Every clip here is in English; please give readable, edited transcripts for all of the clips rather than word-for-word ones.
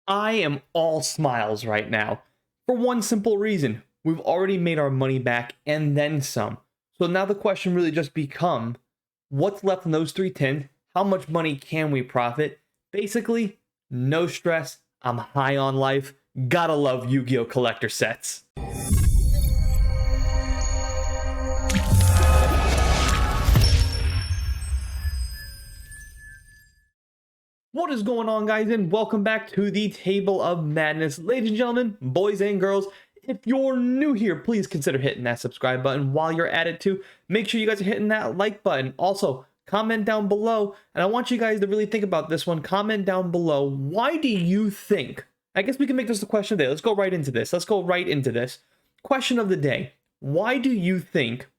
I am all smiles right now for one simple reason. We've already made our money back and then some. So now the question really just becomes, what's left in those 3 tins? How much money can we profit? Basically, no stress. I'm high on life. Gotta love Yu-Gi-Oh! Collector sets. What is going on, guys, and welcome back to the Table of Madness. Ladies and gentlemen, boys and girls, if you're new here, please consider hitting that subscribe button. While you're at it too, make sure you guys are hitting that like button. Also, comment down below, and I want you guys to really think about this one. Comment down below, why do you think, I guess we can make this the question of the day. Let's go right into this. Question of the day. Why do you think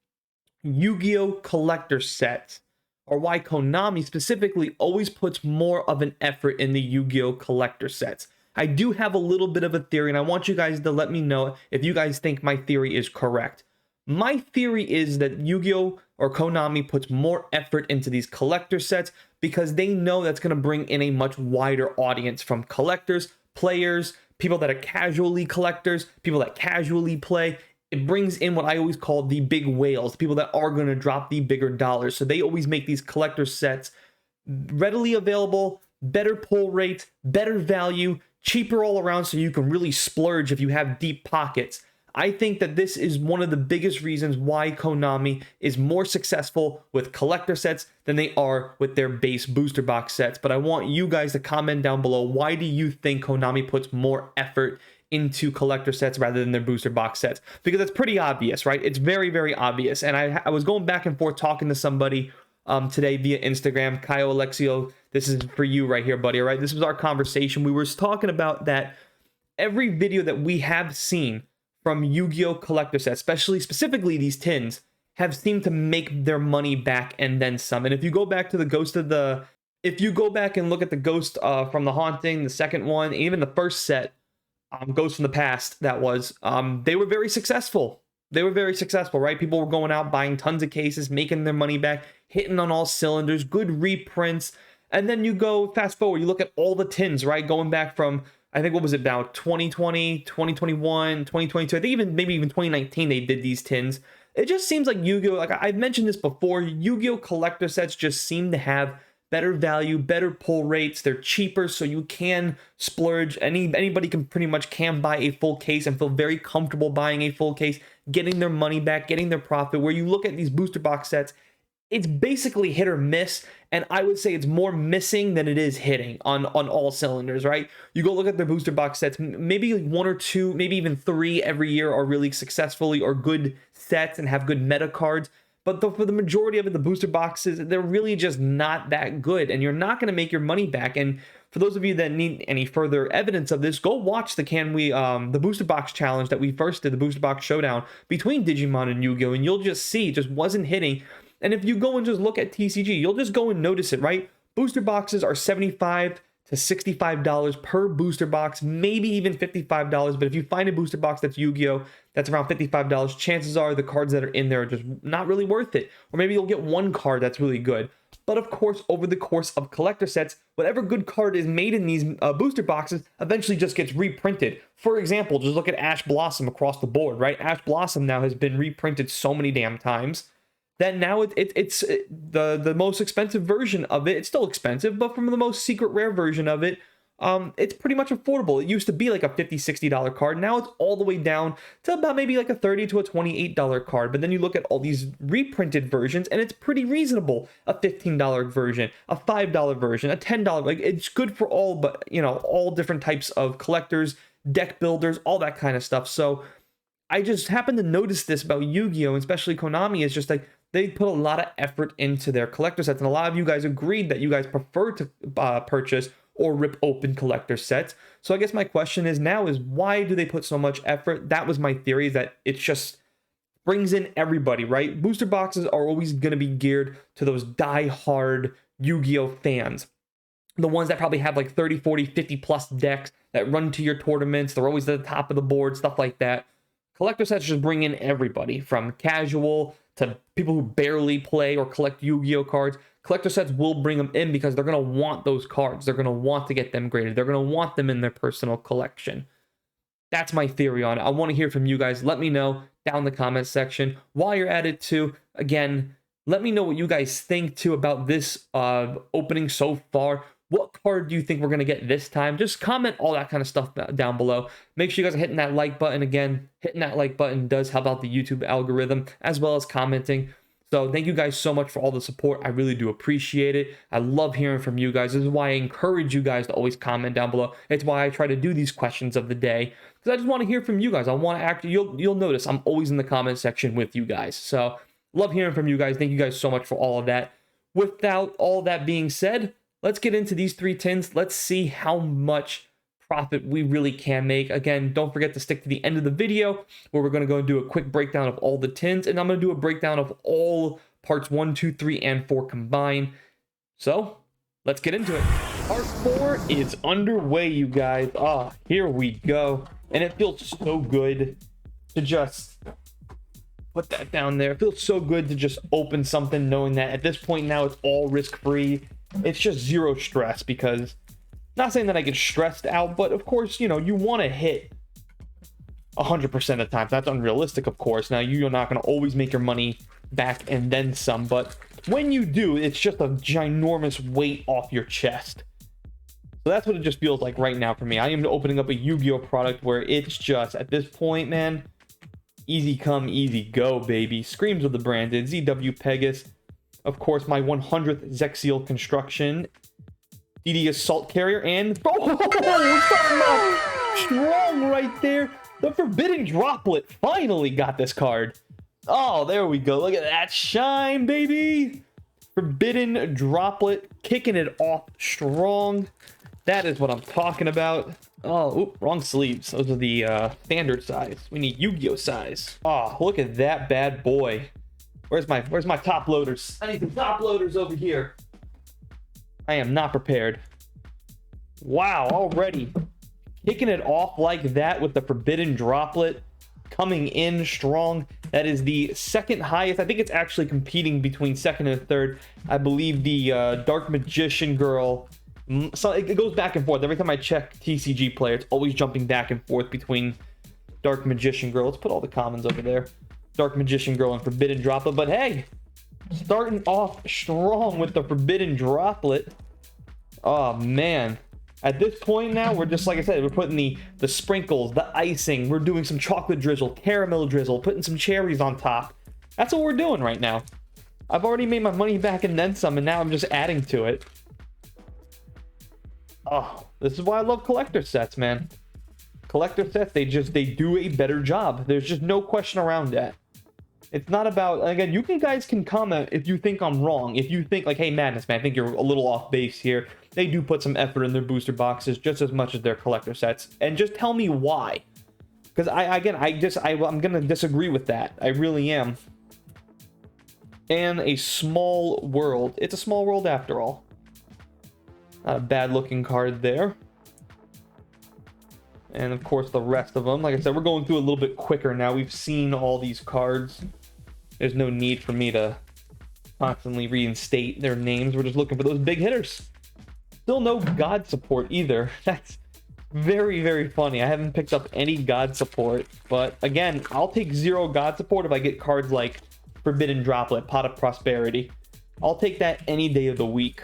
Yu-Gi-Oh! Collector sets, or why Konami specifically always puts more of an effort in the Yu-Gi-Oh! Collector sets? I do have a little bit of a theory, and I want you guys to let me know if you guys think my theory is correct. My theory is that Yu-Gi-Oh! Or Konami puts more effort into these collector sets because they know that's going to bring in a much wider audience from collectors, players, people that are casually collectors, people that casually play. It brings in what I always call the big whales, people that are going to drop the bigger dollars. So they always make these collector sets readily available, better pull rates, better value, cheaper all around, so you can really splurge if you have deep pockets. I think that this is one of the biggest reasons why Konami is more successful with collector sets than they are with their base booster box sets. But I want you guys to comment down below, why do you think Konami puts more effort into collector sets rather than their booster box sets? Because it's pretty obvious, right? It's very, very obvious. And I was going back and forth talking to somebody today via Instagram. Kyle Alexio, this is for you right here, buddy. All right, this was our conversation. We were talking about that every video that we have seen from Yu-Gi-Oh! Collector sets, specifically these tins, have seemed to make their money back and then some. And if you go back to if you go back and look at the Ghost from the Haunting, the second one, even the first set, Ghost from the Past, that was, they were very successful. They were very successful, right? People were going out, buying tons of cases, making their money back, hitting on all cylinders, good reprints. And then you go fast forward, you look at all the tins, right? Going back from, I think, what was it now? 2020, 2021, 2022. I think maybe even 2019 they did these tins. It just seems like Yu-Gi-Oh! Like I've mentioned this before, Yu-Gi-Oh! Collector sets just seem to have better value, better pull rates. They're cheaper, so you can splurge. Anybody can buy a full case and feel very comfortable buying a full case, getting their money back, getting their profit. Where you look at these booster box sets, it's basically hit or miss, and I would say it's more missing than it is hitting on all cylinders, right? You go look at their booster box sets, maybe 1 or 2, maybe even 3 every year are really successfully or good sets and have good meta cards. But for the majority of it, the booster boxes, they're really just not that good, and you're not going to make your money back. And for those of you that need any further evidence of this, go watch the booster box challenge that we first did, the booster box showdown between Digimon and Yu-Gi-Oh! And you'll just see it just wasn't hitting. And if you go and just look at TCG, you'll just go and notice it, right? Booster boxes are $75 to $65 per booster box, maybe even $55. But if you find a booster box that's Yu-Gi-Oh! That's around $55, chances are the cards that are in there are just not really worth it. Or maybe you'll get one card that's really good. But of course, over the course of collector sets, whatever good card is made in these booster boxes eventually just gets reprinted. For example, just look at Ash Blossom across the board, right? Ash Blossom now has been reprinted so many damn times that now it's the most expensive version of it. It's still expensive, but from the most secret rare version of it, it's pretty much affordable. It used to be like a $50, $60 card. Now it's all the way down to about maybe like a $30 to a $28 card. But then you look at all these reprinted versions, and it's pretty reasonable. A $15 version, a $5 version, a $10. Like, it's good for all, but all different types of collectors, deck builders, all that kind of stuff. So I just happened to notice this about Yu-Gi-Oh! And especially Konami, is just like they put a lot of effort into their collector sets. And a lot of you guys agreed that you guys prefer to purchase or rip open collector sets. So I guess my question is why do they put so much effort? That was my theory, that it just brings in everybody, right? Booster boxes are always going to be geared to those die-hard Yu-Gi-Oh! Fans. The ones that probably have like 30, 40, 50 plus decks that run to your tournaments. They're always at the top of the board, stuff like that. Collector sets just bring in everybody, from casual to people who barely play or collect Yu-Gi-Oh! Cards. collector sets will bring them in because they're going to want those cards. They're going to want to get them graded. They're going to want them in their personal collection. That's my theory on it. I want to hear from you guys. Let me know down in the comment section. While you're at it too, again, let me know what you guys think too about this opening so far. What card do you think we're going to get this time? Just comment all that kind of stuff down below. Make sure you guys are hitting that like button. Again, hitting that like button does help out the YouTube algorithm, as well as commenting. So thank you guys so much for all the support. I really do appreciate it. I love hearing from you guys. This is why I encourage you guys to always comment down below. It's why I try to do these questions of the day, because I just want to hear from you guys. I want to actually, you'll notice I'm always in the comment section with you guys. So love hearing from you guys. Thank you guys so much for all of that. Without all that being said, let's get into these 3 tins. Let's see how much profit we really can make. Again, don't forget to stick to the end of the video where we're going to go and do a quick breakdown of all the tins, and I'm going to do a breakdown of all parts 1, 2, 3, and 4 combined. So let's get into it. Part 4 is underway, you guys. Here we go. And it feels so good to just put that down there. It feels so good to just open something knowing that at this point now it's all risk-free. It's just zero stress, because not saying that I get stressed out, but of course, you know, you want to hit 100% of the time. That's unrealistic, of course. Now, you're not going to always make your money back and then some, but when you do, it's just a ginormous weight off your chest. So that's what it just feels like right now for me. I am opening up a Yu-Gi-Oh product where it's just, at this point, man, easy come, easy go, baby. Screams of the branded ZW Pegasus. Of course, my 100th Zexiel construction, DD Assault Carrier, and strong right there. The Forbidden Droplet finally got this card. Oh, there we go. Look at that shine, baby. Forbidden Droplet kicking it off strong. That is what I'm talking about. Oh, oop, wrong sleeves. Those are the standard size. We need Yu-Gi-Oh size. Oh, look at that bad boy. Where's my top loaders? I need the top loaders over here. I am not prepared. Wow, already kicking it off like that with the Forbidden Droplet coming in strong. That is the second highest. I think it's actually competing between second and third. I believe the Dark Magician Girl. So it goes back and forth. Every time I check TCG Player, it's always jumping back and forth between Dark Magician Girl. Let's put all the commons over there. Dark Magician Girl and Forbidden Droplet. But hey, starting off strong with the Forbidden Droplet. Oh man, at this point now, we're just, like I said, we're putting the sprinkles, the icing, we're doing some chocolate drizzle, caramel drizzle, putting some cherries on top. That's what we're doing right now. I've already made my money back and then some, and now I'm just adding to it. Oh, this is why I love collector sets, man. Collector sets, they do a better job. There's just no question around that. It's not about, again, you guys can comment if you think I'm wrong. If you think like, hey, Madness, man, I think you're a little off base here. They do put some effort in their booster boxes just as much as their collector sets. And just tell me why. Because I'm going to disagree with that. I really am. And a small world. It's a small world after all. Not a bad looking card there. And of course the rest of them. Like I said, we're going through a little bit quicker now. We've seen all these cards. There's no need for me to constantly reinstate their names. We're just looking for those big hitters. Still no God support either. That's very, very funny. I haven't picked up any God support. But again, I'll take 0 God support if I get cards like Forbidden Droplet, Pot of Prosperity. I'll take that any day of the week.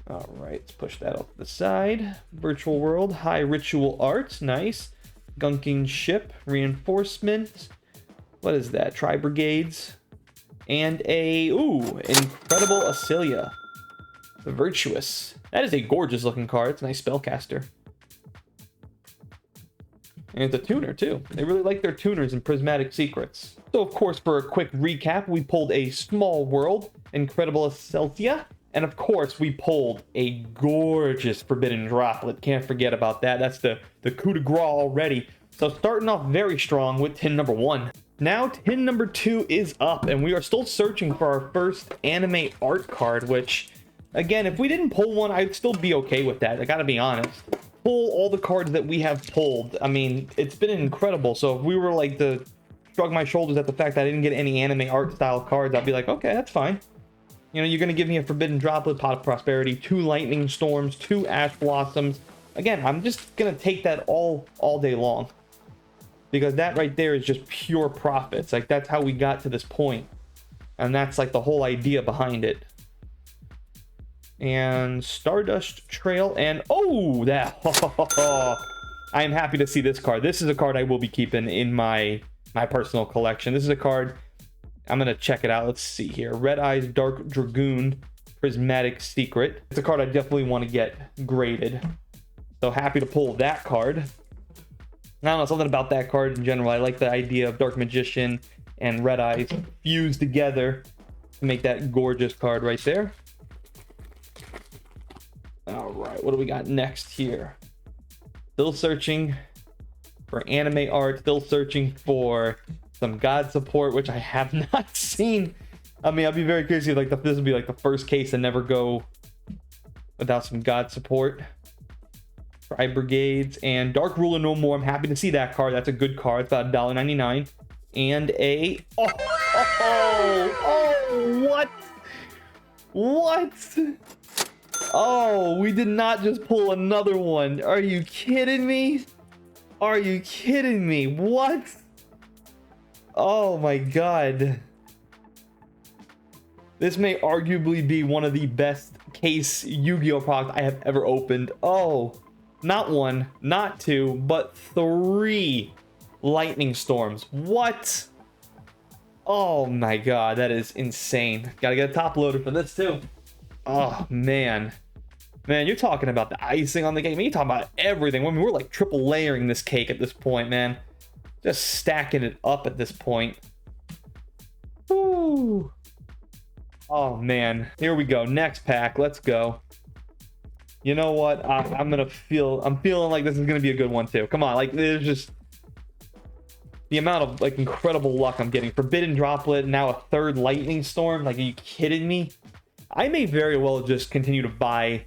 All right, let's push that off to the side. Virtual World, High Ritual Arts, nice. Gunking Ship, Reinforcement. What is that? Tri-Brigades. And Incredible Acelia. The Virtuous. That is a gorgeous looking card. It's a nice spellcaster. And it's a tuner too. They really like their tuners in Prismatic Secrets. So of course, for a quick recap, we pulled a Small World, Incredible Acelia. And of course, we pulled a gorgeous Forbidden Droplet. Can't forget about that. That's the coup de grace already. So starting off very strong with tin number 1. Now tin number 2 is up, and we are still searching for our first anime art card, which, again, if we didn't pull one, I'd still be okay with that. I gotta be honest. Pull all the cards that we have pulled. I mean, it's been incredible. So if we were like the shrug my shoulders at the fact that I didn't get any anime art style cards. I'll be like, okay, that's fine. You know, you're going to give me a Forbidden Droplet, Pot of Prosperity, 2 Lightning Storms, 2 Ash Blossoms. Again, I'm just going to take that all day long. Because that right there is just pure profits. Like, that's how we got to this point. And that's like the whole idea behind it. And Stardust Trail, and oh, that I am happy to see this card. This is a card I will be keeping in my personal collection. This is a card, I'm gonna check it out. Let's see here. Red Eyes Dark Dragoon Prismatic Secret. It's a card I definitely want to get graded. So happy to pull that card. I don't know, something about that card in general. I like the idea of Dark Magician and Red Eyes fused together to make that gorgeous card right there. All right, what do we got next here? Still searching for anime art, still searching for some God support, which I have not seen. I mean, I'll be very curious if like this will be like the first case to never go without some God support. Tri Brigades and Dark Ruler No More. I'm happy to see that card. That's a good card. It's about $1.99. And a what? What? Oh, we did not just pull another one. Are you kidding me? Are you kidding me? What? Oh my god. This may arguably be one of the best case Yu-Gi-Oh products I have ever opened. Oh, not 1, not 2, but 3 Lightning Storms. What? Oh my god, that is insane. Gotta get a top loader for this too. Oh man, you're talking about the icing on the cake. I mean, you're talking about everything. I mean, we're like triple layering this cake at this point, man. Just stacking it up at this point. Ooh. Oh man, here we go. Next pack. Let's go. You know what? I'm feeling like this is gonna be a good one too. Come on, like there's just the amount of like incredible luck I'm getting. Forbidden Droplet, now a 3rd Lightning Storm. Like, are you kidding me? I may very well just continue to buy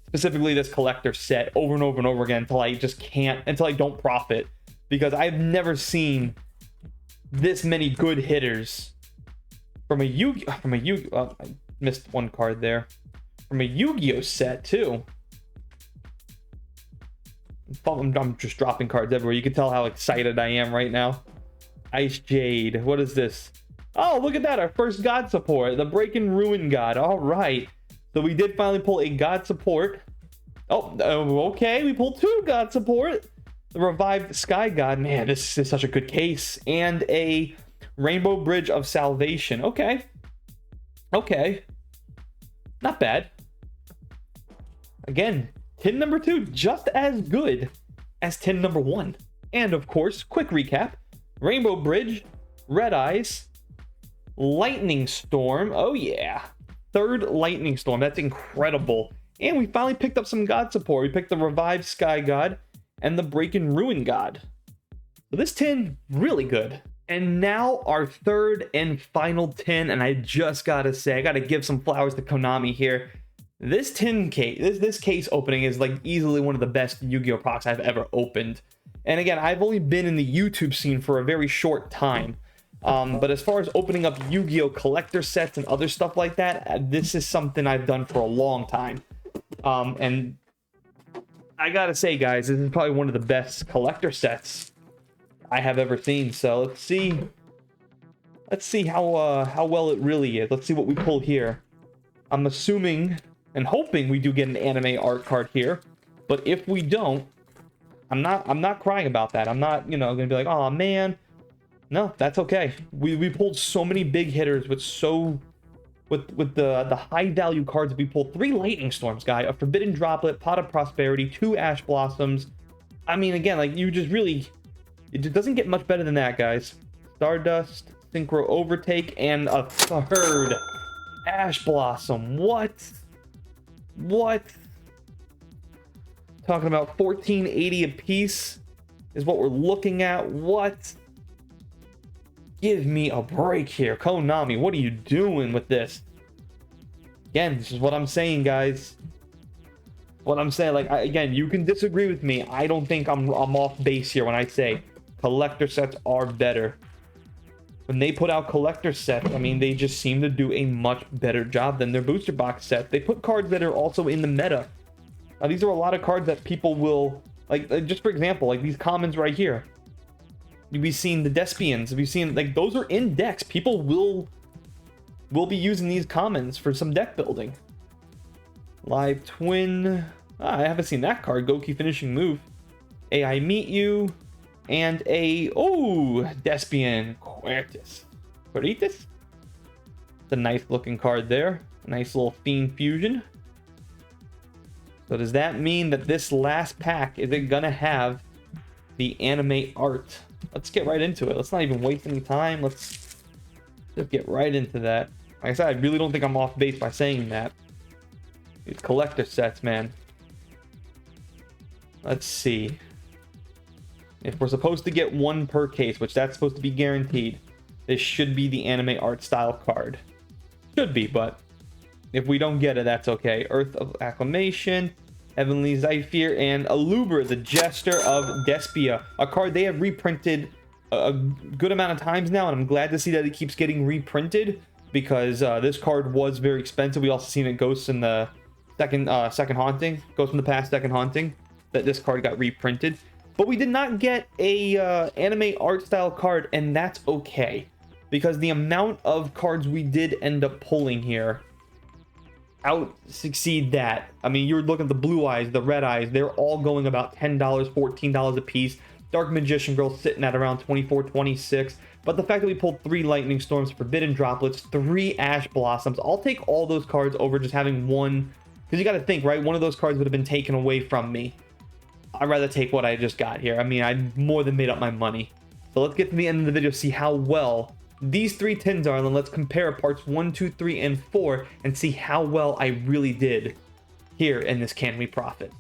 specifically this collector set over and over and over again until I just can't, until I don't profit, because I've never seen this many good hitters from a Yu-Gi-Oh, I missed one card there. From a Yu-Gi-Oh set too. I'm just dropping cards everywhere. You can tell how excited I am right now. Ice Jade. What is this? Oh, look at that. Our first God support. The Break and Ruin God. All right. So we did finally pull a God support. Oh, okay. We pulled 2 God support. The Revived Sky God. Man, this is such a good case. And a Rainbow Bridge of Salvation. Okay. Okay. Not bad. Again, tin number 2, just as good as tin number 1. And of course, quick recap. Rainbow Bridge, Red Eyes, Lightning Storm. Oh yeah. 3rd Lightning Storm. That's incredible. And we finally picked up some God support. We picked the Revived Sky God and the Break and Ruin God. So this tin, really good. And now our 3rd and final tin. And I just gotta say, I gotta give some flowers to Konami here. This tin case, this case opening is like easily one of the best Yu-Gi-Oh products I've ever opened. And again, I've only been in the YouTube scene for a very short time. But as far as opening up Yu-Gi-Oh collector sets and other stuff like that, this is something I've done for a long time. And I gotta say, guys, this is probably one of the best collector sets I have ever seen. So let's see how well it really is. Let's see what we pull here. I'm assuming and hoping we do get an anime art card here, but if we don't, I'm not crying about that. I'm not, gonna be like, oh man. No, that's okay. We pulled so many big hitters with the high value cards. We pulled 3 Lightning Storms, guy, a Forbidden Droplet, Pot of Prosperity, 2 Ash Blossoms. I mean, again, like you just really, it doesn't get much better than that, guys. Stardust, Synchro Overtake, and a 3rd Ash Blossom. What? Talking about 1480 a piece is what we're looking at. What? Give me a break here. Konami, what are you doing with this? Again, this is what I'm saying, guys. What I'm saying, like, again, you can disagree with me. I don't think I'm off base here when I say collector sets are better when they put out collector sets, I mean, they just seem to do a much better job than their booster box set. They put cards that are also in the meta. Now, these are a lot of cards that people will, like just for example, like these commons right here. We've seen the Despians. We've seen, like, those are in decks. People will be using these commons for some deck building. Live Twin. I haven't seen that card. Goki finishing move. AI Meet You. And a, Despian Quertus. It's a nice looking card there. A nice little Fiend Fusion. So does that mean that this last pack, is it gonna have the anime art? Let's get right into it. Let's not even waste any time. Let's just get right into that. Like I said, I really don't think I'm off base by saying that. These collector sets, man. Let's see. If we're supposed to get one per case, which that's supposed to be guaranteed, this should be the anime art style card. Should be, but if we don't get it, that's okay. Earth of Acclamation, Heavenly Zephyr, and Alubra, the Jester of Despia. A card they have reprinted a good amount of times now, and I'm glad to see that it keeps getting reprinted, because this card was very expensive. We also seen it Ghosts in the second Haunting, Ghosts from the Past second Haunting, that this card got reprinted. But we did not get a anime art style card, and that's okay, because the amount of cards we did end up pulling here out succeed that. I mean, you're looking at the Blue Eyes, the Red Eyes, they're all going about $10, $14 a piece. Dark Magician Girl sitting at around 24, 26. But the fact that we pulled 3 Lightning Storms, Forbidden Droplets, 3 Ash Blossoms, I'll take all those cards over just having one, because you got to think, right? One of those cards would have been taken away from me. I'd rather take what I just got here. I mean, I more than made up my money. So let's get to the end of the video, see how well these 3 tins are, and then let's compare parts 1, 2, 3, and 4 and see how well I really did here in this Can We Profit.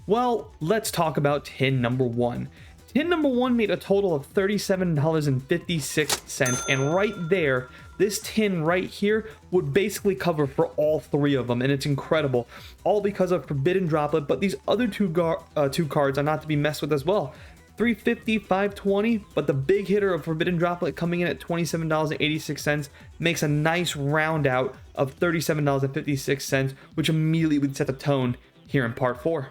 Well, let's talk about tin number 1. Tin number 1 made a total of $37.56, and right there, this tin right here would basically cover for all 3 of them, and it's incredible. All because of Forbidden Droplet, but these other two cards are not to be messed with as well. $3.50, $5.20, but the big hitter of Forbidden Droplet coming in at $27.86 makes a nice round out of $37.56, which immediately would set the tone here in part 4.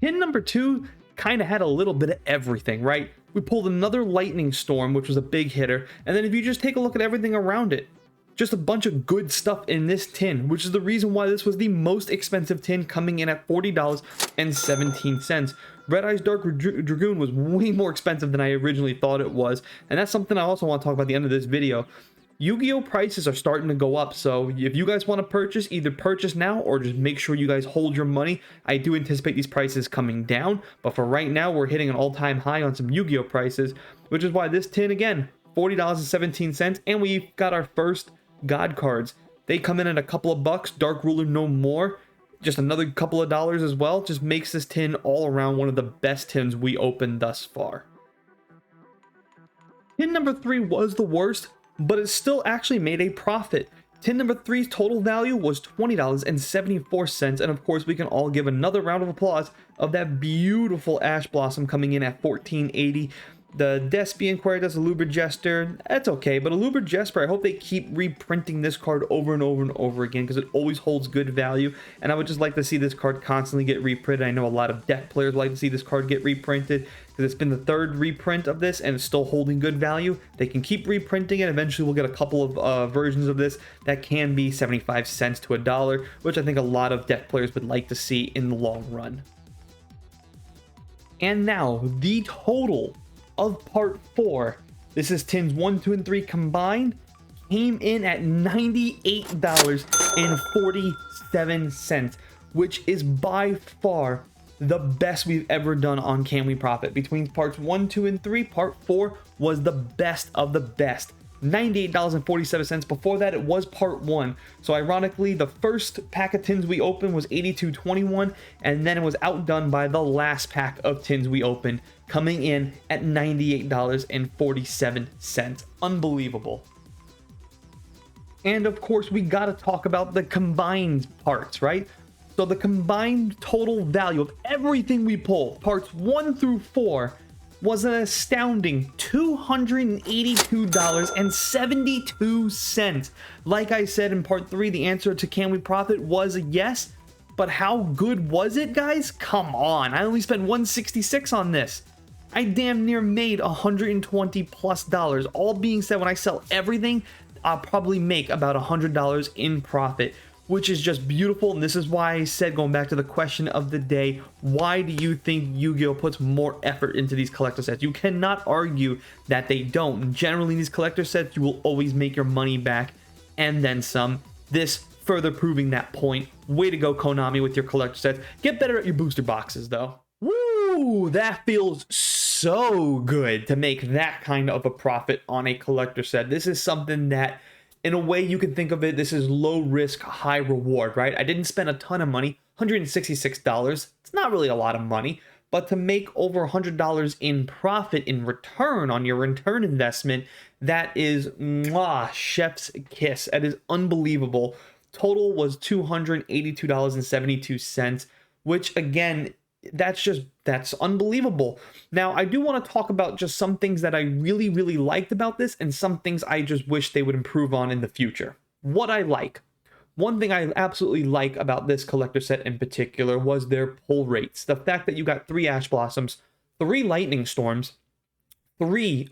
Tin number 2 kind of had a little bit of everything, right? We pulled another Lightning Storm, which was a big hitter, and then if you just take a look at everything around it, just a bunch of good stuff in this tin, which is the reason why this was the most expensive tin, coming in at $40.17. Red Eyes Dark Dragoon was way more expensive than I originally thought it was, and that's something I also want to talk about at the end of this video. Yu-Gi-Oh prices are starting to go up, so if you guys want to purchase, either purchase now or just make sure you guys hold your money. I do anticipate these prices coming down, but for right now, we're hitting an all-time high on some Yu-Gi-Oh prices, which is why this tin, again, $40.17, and we got our first God cards. They come in at a couple of bucks. Dark Ruler no more, just another couple of dollars as well. Just makes this tin all around one of the best tins we opened thus far. Tin number 3 was the worst, but it still actually made a profit. Tin number 3's total value was $20.74, and of course we can all give another round of applause of that beautiful Ash Blossom coming in at $14.80. The Despian Quertus Alubra Jester, that's okay, but Alubra Jester, I hope they keep reprinting this card over and over and over again, because it always holds good value, and I would just like to see this card constantly get reprinted. I know a lot of deck players like to see this card get reprinted, because it's been the 3rd reprint of this, and it's still holding good value. They can keep reprinting it. Eventually we'll get a couple of versions of this that can be 75 cents to $1, which I think a lot of deck players would like to see in the long run. And now, the total of part 4, this is tins 1, 2, and 3 combined, came in at $98.47, which is by far the best we've ever done on Can We Profit. Between parts 1, 2, and 3, part 4 was the best of the best. $98.47. Before that, it was part 1. So ironically, the first pack of tins we opened was $82.21, and then it was outdone by the last pack of tins we opened, coming in at $98.47. Unbelievable. And of course, we gotta talk about the combined parts, right? So the combined total value of everything we pull, parts 1 through 4, was an astounding $282.72. Like I said in part 3, the answer to can we profit was yes, but how good was it, guys? Come on, I only spent $166 on this. I damn near made $120+. All being said, when I sell everything, I'll probably make about $100 in profit, which is just beautiful. And this is why I said, going back to the question of the day, why do you think Yu-Gi-Oh puts more effort into these collector sets? You cannot argue that they don't. Generally, in these collector sets, you will always make your money back and then some. This further proving that point. Way to go, Konami, with your collector sets. Get better at your booster boxes, though. Woo! That feels so good to make that kind of a profit on a collector set. This is something that, in a way, you can think of it, this is low risk, high reward, right? I didn't spend a ton of money, $166. It's not really a lot of money, but to make over $100 in profit in return on your return investment, that is mwah, chef's kiss. That is unbelievable. Total was $282.72, which again, that's unbelievable. Now, I do want to talk about just some things that I really, really liked about this and some things I just wish they would improve on in the future. What I like. One thing I absolutely like about this collector set in particular was their pull rates. The fact that you got 3 Ash Blossoms, 3 Lightning Storms, 1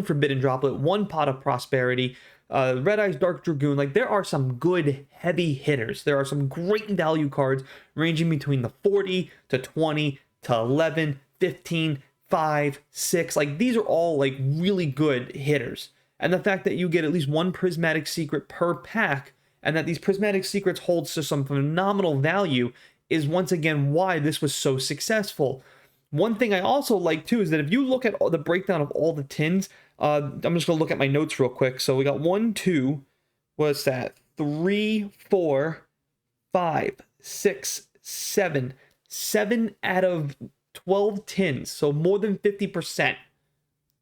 Forbidden Droplet, 1 Pot of Prosperity, Red Eyes Dark Dragoon. Like, there are some good heavy hitters. There are some great value cards ranging between the 40 to 20 to 11, 15, 5, 6. Like, these are all like really good hitters. And the fact that you get at least 1 Prismatic Secret per pack, and that these Prismatic Secrets hold to some phenomenal value, is once again why this was so successful. One thing I also like too is that if you look at the breakdown of all the tins, I'm just gonna look at my notes real quick. So we got 1, 2, what's that? 3, 4, 5, 6, 7. 7 out of 12 tins, so more than 50%,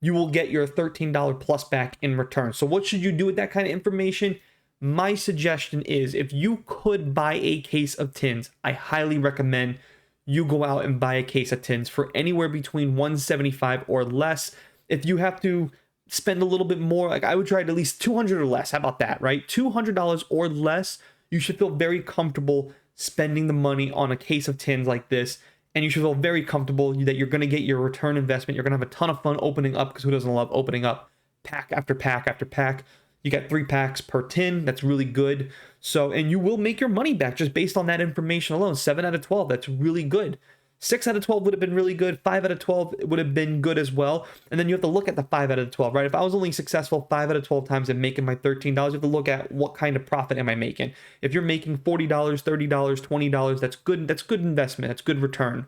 you will get your $13 plus back in return. So what should you do with that kind of information? My suggestion is, if you could buy a case of tins, I highly recommend you go out and buy a case of tins for anywhere between $175 or less. If you have to spend a little bit more, like, I would try at least $200 or less. How about that, right? $200 or less, you should feel very comfortable spending the money on a case of tins like this, and you should feel very comfortable that you're going to get your return investment. You're going to have a ton of fun opening up, because who doesn't love opening up pack after pack after pack? You got 3 packs per tin. That's really good. So, and you will make your money back just based on that information alone. 7 out of 12, that's really good. 6 out of 12 would have been really good. 5 out of 12 would have been good as well. And then you have to look at the 5 out of 12, right? If I was only successful 5 out of 12 times and making my $13, you have to look at what kind of profit am I making. If you're making $40, $30, $20, that's good. That's good investment. That's good return.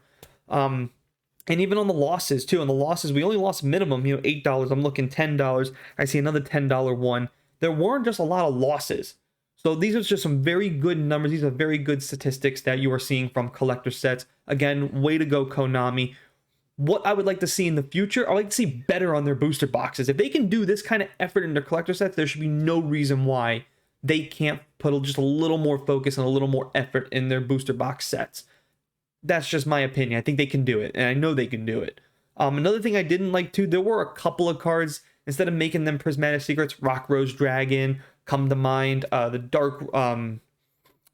And even on the losses too. On the losses, we only lost minimum, $8. I'm looking $10. I see another $10 one. There weren't just a lot of losses. So these are just some very good numbers. These are very good statistics that you are seeing from collector sets. Again, way to go, Konami. What I would like to see in the future, I'd like to see better on their booster boxes. If they can do this kind of effort in their collector sets, there should be no reason why they can't put just a little more focus and a little more effort in their booster box sets. That's just my opinion. I think they can do it, and I know they can do it. Another thing I didn't like too, there were a couple of cards, instead of making them Prismatic Secrets, Rock Rose Dragon come to mind, the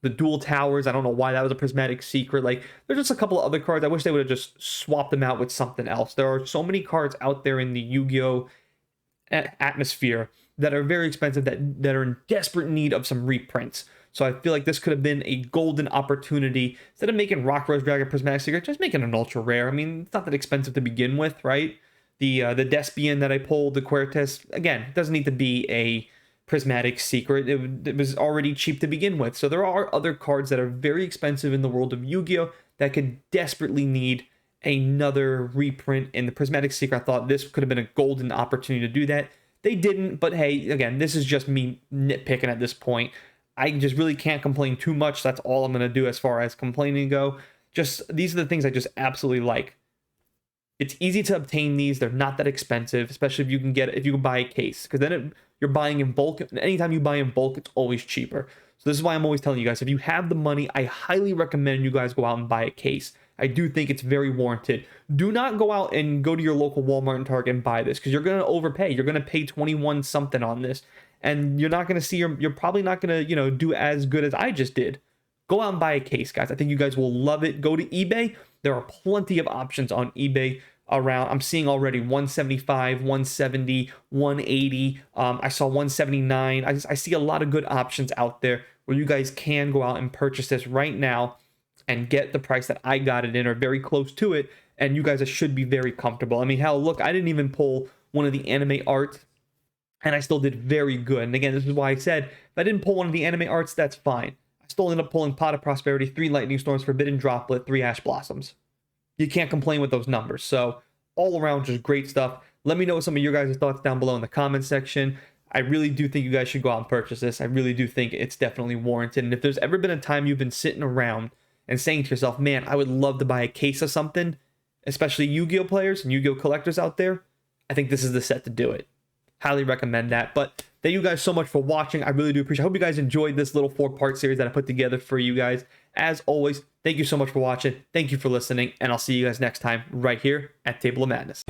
Dual Towers. I don't know why that was a Prismatic Secret. Like, there's just a couple of other cards. I wish they would have just swapped them out with something else. There are so many cards out there in the Yu-Gi-Oh atmosphere that are very expensive, that are in desperate need of some reprints. So I feel like this could have been a golden opportunity. Instead of making Rock Rose Dragon Prismatic Secret, just making an ultra rare. I mean, it's not that expensive to begin with, right? The Despian that I pulled, the Quertes, again, doesn't need to be a Prismatic Secret. It was already cheap to begin with. So there are other cards that are very expensive in the world of Yu-Gi-Oh! That could desperately need another reprint in the Prismatic Secret. I thought this could have been a golden opportunity to do that. They didn't, but hey, again, this is just me nitpicking at this point. I just really can't complain too much. That's all I'm going to do as far as complaining go. Just, these are the things I just absolutely like. It's easy to obtain these. They're not that expensive, especially if you can buy a case, because then you're buying in bulk. Anytime you buy in bulk, it's always cheaper. So this is why I'm always telling you guys, if you have the money, I highly recommend you guys go out and buy a case. I do think it's very warranted. Do not go out and go to your local Walmart and Target and buy this, because you're going to overpay. You're going to pay 21 something on this, and you're not going to see you're probably not going to, do as good as I just did. Go out and buy a case, guys. I think you guys will love it. Go to eBay. There are plenty of options on eBay around. I'm seeing already 175, 170, 180. I saw 179. I see a lot of good options out there where you guys can go out and purchase this right now and get the price that I got it in, or very close to it, and you guys should be very comfortable. I mean, hell, look, I didn't even pull one of the anime art, and I still did very good. And again, this is why I said, if I didn't pull one of the anime arts, that's fine. I still ended up pulling Pot of Prosperity, 3 Lightning Storms, Forbidden Droplet, 3 Ash Blossoms. You can't complain with those numbers. So all around, just great stuff. Let me know some of your guys' thoughts down below in the comment section. I really do think you guys should go out and purchase this. I really do think it's definitely warranted. And if there's ever been a time you've been sitting around and saying to yourself, man, I would love to buy a case of something, especially Yu-Gi-Oh players and Yu-Gi-Oh collectors out there, I think this is the set to do it. Highly recommend that. But thank you guys so much for watching. I really do appreciate it. I hope you guys enjoyed this little 4-part series that I put together for you guys. As always, thank you so much for watching. Thank you for listening, and I'll see you guys next time right here at Table of Madness.